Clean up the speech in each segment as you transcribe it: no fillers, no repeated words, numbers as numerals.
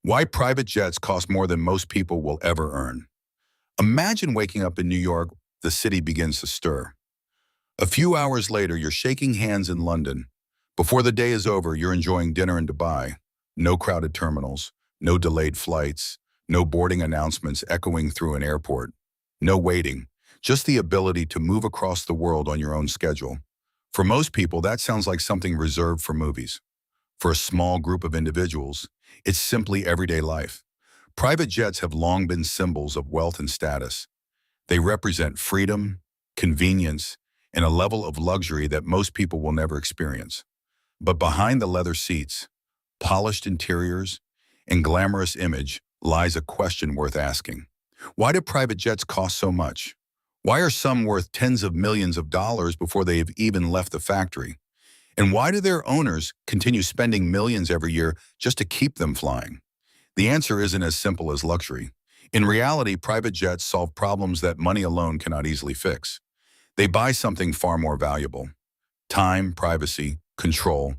Why private jets cost more than most people will ever earn. Imagine waking up in New York, the city begins to stir. A few hours later, you're shaking hands in London. Before the day is over, you're enjoying dinner in Dubai. No crowded terminals, no delayed flights, no boarding announcements echoing through an airport. No waiting, just the ability to move across the world on your own schedule. For most people, that sounds like something reserved for movies. For a small group of individuals, it's simply everyday life. Private jets have long been symbols of wealth and status. They represent freedom, convenience, and a level of luxury that most people will never experience. But behind the leather seats, polished interiors, and glamorous image lies a question worth asking. Why do private jets cost so much? Why are some worth tens of millions of dollars before they have even left the factory? And why do their owners continue spending millions every year just to keep them flying? The answer isn't as simple as luxury. In reality, private jets solve problems that money alone cannot easily fix. They buy something far more valuable: time, privacy, control,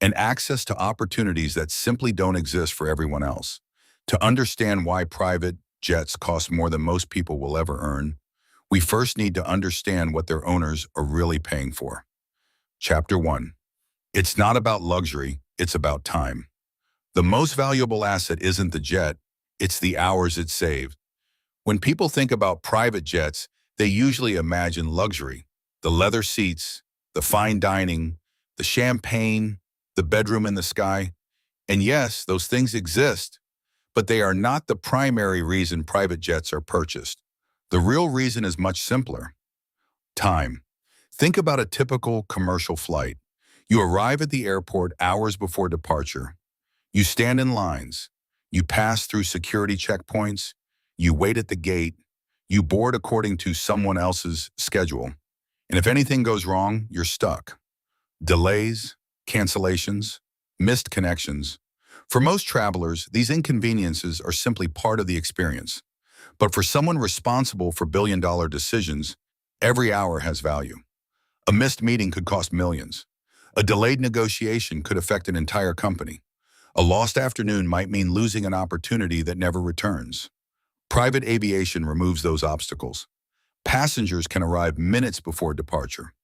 and access to opportunities that simply don't exist for everyone else. To understand why private jets cost more than most people will ever earn, we first need to understand what their owners are really paying for. Chapter 1. It's not about luxury, it's about time. The most valuable asset isn't the jet, it's the hours it saves. When people think about private jets, they usually imagine luxury: the leather seats, the fine dining, the champagne, the bedroom in the sky. And yes, those things exist, but they are not the primary reason private jets are purchased. The real reason is much simpler: time. Think about a typical commercial flight. You arrive at the airport hours before departure. You stand in lines. You pass through security checkpoints. You wait at the gate. You board according to someone else's schedule. And if anything goes wrong, you're stuck. Delays, cancellations, missed connections. For most travelers, these inconveniences are simply part of the experience. But for someone responsible for billion-dollar decisions, every hour has value. A missed meeting could cost millions. A delayed negotiation could affect an entire company. A lost afternoon might mean losing an opportunity that never returns. Private aviation removes those obstacles. Passengers can arrive minutes before departure.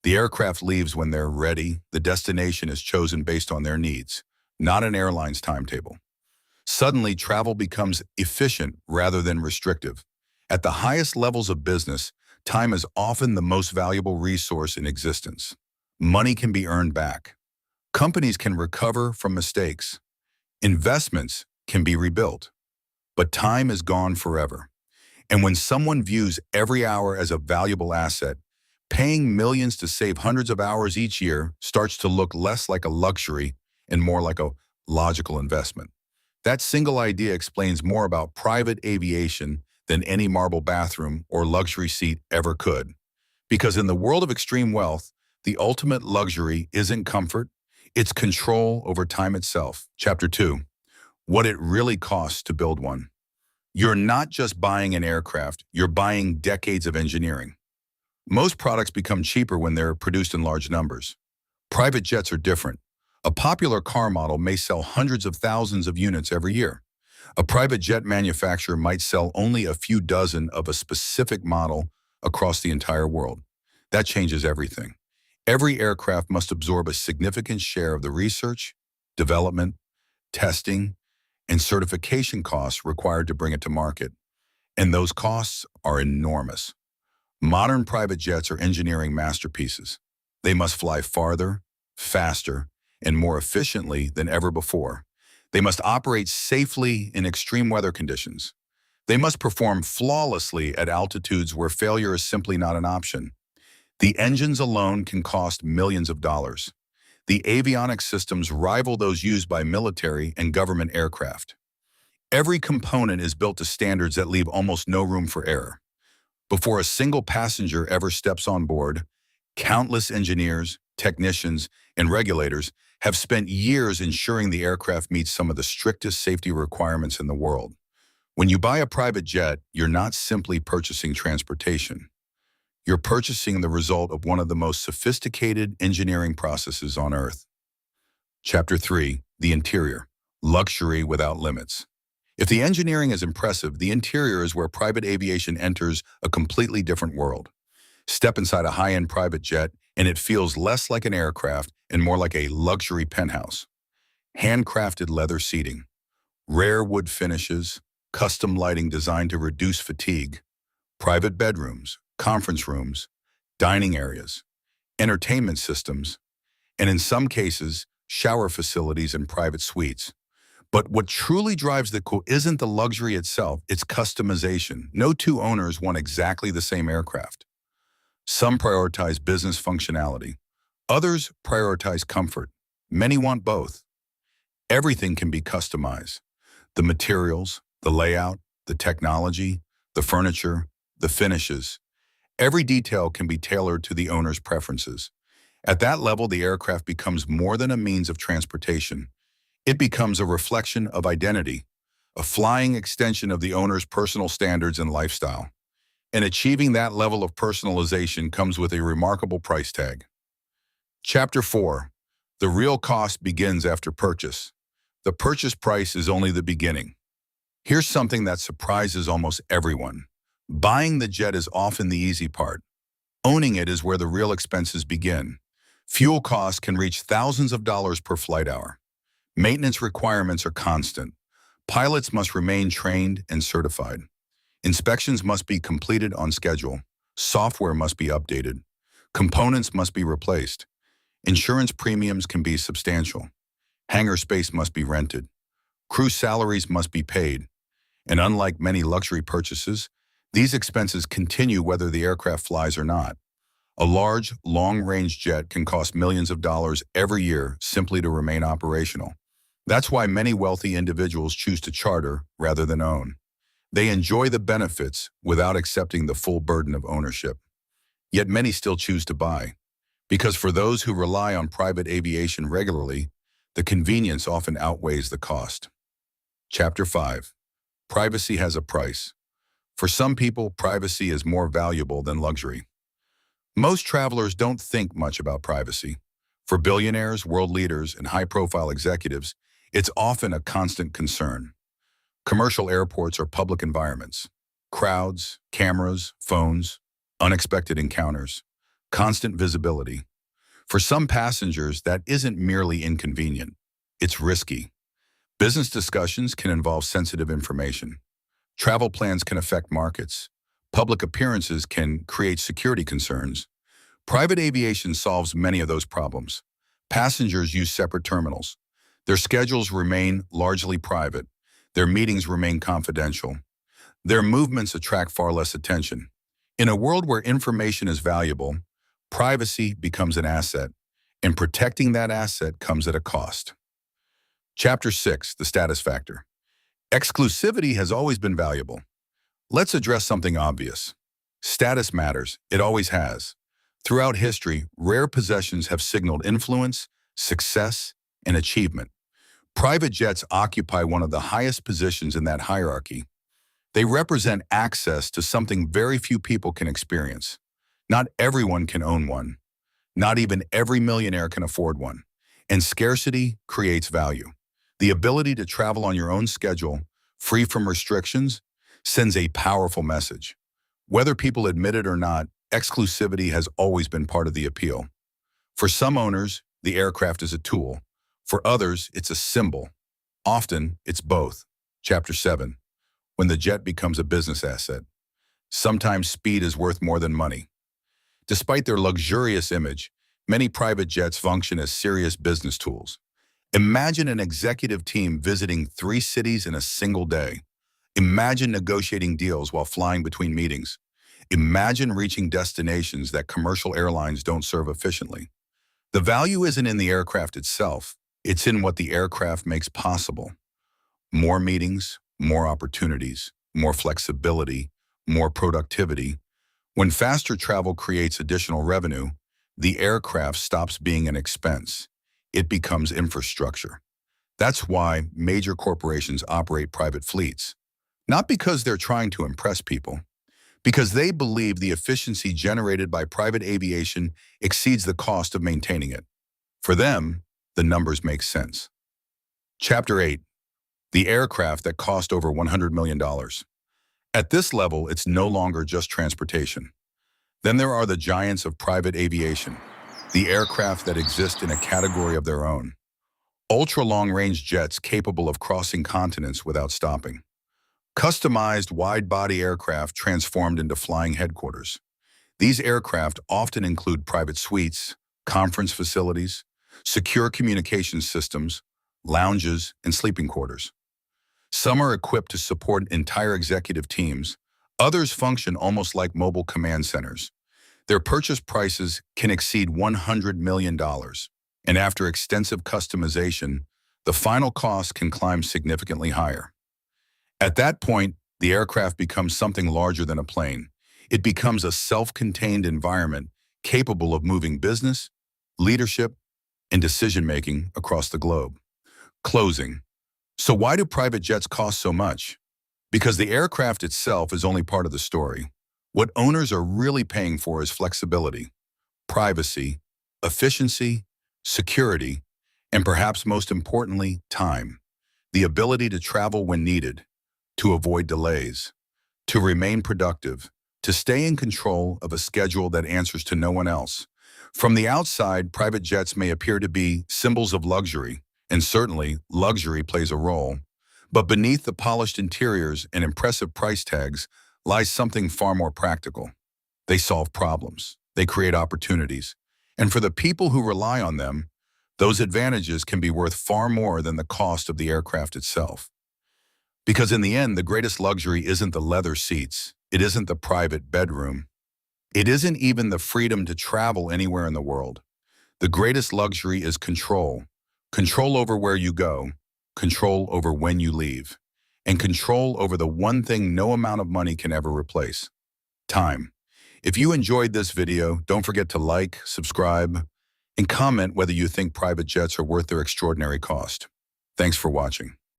The aircraft leaves when they're ready. The destination is chosen based on their needs, not an airline's timetable. Suddenly, travel becomes efficient rather than restrictive. At the highest levels of business, time is often the most valuable resource in existence. Money can be earned back. Companies can recover from mistakes. Investments can be rebuilt. But time is gone forever. And when someone views every hour as a valuable asset, paying millions to save hundreds of hours each year starts to look less like a luxury and more like a logical investment. That single idea explains more about private aviation than any marble bathroom or luxury seat ever could. Because in the world of extreme wealth, the ultimate luxury isn't comfort, it's control over time itself. Chapter 2. What it really costs to build one. You're not just buying an aircraft, you're buying decades of engineering. Most products become cheaper when they're produced in large numbers. Private jets are different. A popular car model may sell hundreds of thousands of units every year. A private jet manufacturer might sell only a few dozen of a specific model across the entire world. That changes everything. Every aircraft must absorb a significant share of the research, development, testing, and certification costs required to bring it to market. And those costs are enormous. Modern private jets are engineering masterpieces. They must fly farther, faster, and more efficiently than ever before. They must operate safely in extreme weather conditions. They must perform flawlessly at altitudes where failure is simply not an option. The engines alone can cost millions of dollars. The avionics systems rival those used by military and government aircraft. Every component is built to standards that leave almost no room for error. Before a single passenger ever steps on board, countless engineers, technicians, and regulators have spent years ensuring the aircraft meets some of the strictest safety requirements in the world. When you buy a private jet, you're not simply purchasing transportation. You're purchasing the result of one of the most sophisticated engineering processes on Earth. Chapter 3. The Interior. luxury without limits. If the engineering is impressive, the interior is where private aviation enters a completely different world. Step inside a high-end private jet, and it feels less like an aircraft and more like a luxury penthouse. Handcrafted leather seating, rare wood finishes, custom lighting designed to reduce fatigue, private bedrooms, conference rooms, dining areas, entertainment systems, and in some cases, shower facilities and private suites. But what truly drives the cool isn't the luxury itself, it's customization. No two owners want exactly the same aircraft. Some prioritize business functionality. Others prioritize comfort. Many want both. Everything can be customized. The materials, the layout, the technology, the furniture, the finishes. Every detail can be tailored to the owner's preferences. At that level, the aircraft becomes more than a means of transportation. It becomes a reflection of identity, a flying extension of the owner's personal standards and lifestyle. And achieving that level of personalization comes with a remarkable price tag. Chapter 4. The real cost begins after purchase. The purchase price is only the beginning. Here's something that surprises almost everyone. Buying the jet is often the easy part. Owning it is where the real expenses begin. Fuel costs can reach thousands of dollars per flight hour. Maintenance requirements are constant. Pilots must remain trained and certified. Inspections must be completed on schedule. Software must be updated. Components must be replaced. Insurance premiums can be substantial. Hangar space must be rented. Crew salaries must be paid. And unlike many luxury purchases, these expenses continue whether the aircraft flies or not. A large, long-range jet can cost millions of dollars every year simply to remain operational. That's why many wealthy individuals choose to charter rather than own. They enjoy the benefits without accepting the full burden of ownership. Yet many still choose to buy. Because for those who rely on private aviation regularly, the convenience often outweighs the cost. Chapter 5. Privacy has a price. For some people, privacy is more valuable than luxury. Most travelers don't think much about privacy. For billionaires, world leaders, and high-profile executives, it's often a constant concern. Commercial airports are public environments. Crowds, cameras, phones, unexpected encounters, constant visibility. For some passengers, that isn't merely inconvenient. It's risky. Business discussions can involve sensitive information. Travel plans can affect markets. Public appearances can create security concerns. Private aviation solves many of those problems. Passengers use separate terminals. Their schedules remain largely private. Their meetings remain confidential. Their movements attract far less attention. In a world where information is valuable, privacy becomes an asset, and protecting that asset comes at a cost. Chapter 6. The status factor. Exclusivity has always been valuable. Let's address something obvious. Status matters. It always has. Throughout history, rare possessions have signaled influence, success, and achievement. Private jets occupy one of the highest positions in that hierarchy. They represent access to something very few people can experience. Not everyone can own one. Not even every millionaire can afford one. And scarcity creates value. The ability to travel on your own schedule, free from restrictions, sends a powerful message. Whether people admit it or not, exclusivity has always been part of the appeal. For some owners, the aircraft is a tool. For others, it's a symbol. Often, it's both. Chapter 7. When the jet becomes a business asset. Sometimes speed is worth more than money. Despite their luxurious image, many private jets function as serious business tools. Imagine an executive team visiting 3 cities in a single day. Imagine negotiating deals while flying between meetings. Imagine reaching destinations that commercial airlines don't serve efficiently. The value isn't in the aircraft itself. It's in what the aircraft makes possible. More meetings, more opportunities, more flexibility, more productivity. When faster travel creates additional revenue, the aircraft stops being an expense. It becomes infrastructure. That's why major corporations operate private fleets. Not because they're trying to impress people, because they believe the efficiency generated by private aviation exceeds the cost of maintaining it. For them, the numbers make sense. Chapter 8. the aircraft that cost over $100 million. At this level, it's no longer just transportation. Then there are the giants of private aviation, the aircraft that exist in a category of their own. Ultra-long-range jets capable of crossing continents without stopping. Customized wide-body aircraft transformed into flying headquarters. These aircraft often include private suites, conference facilities, secure communication systems, lounges, and sleeping quarters. Some are equipped to support entire executive teams. Others function almost like mobile command centers. Their purchase prices can exceed $100 million. And after extensive customization, the final cost can climb significantly higher. At that point, the aircraft becomes something larger than a plane. It becomes a self-contained environment capable of moving business, leadership, and decision-making across the globe. Closing. So why do private jets cost so much? Because the aircraft itself is only part of the story. What owners are really paying for is flexibility, privacy, efficiency, security, and perhaps most importantly, time. The ability to travel when needed, to avoid delays, to remain productive, to stay in control of a schedule that answers to no one else. From the outside, private jets may appear to be symbols of luxury, and certainly luxury plays a role. But beneath the polished interiors and impressive price tags lies something far more practical. They solve problems, they create opportunities, and for the people who rely on them, those advantages can be worth far more than the cost of the aircraft itself. Because in the end, the greatest luxury isn't the leather seats, it isn't the private bedroom, it isn't even the freedom to travel anywhere in the world. The greatest luxury is control. Control over where you go, control over when you leave, and control over the one thing no amount of money can ever replace: time. If you enjoyed this video, don't forget to like, subscribe, and comment whether you think private jets are worth their extraordinary cost. Thanks for watching.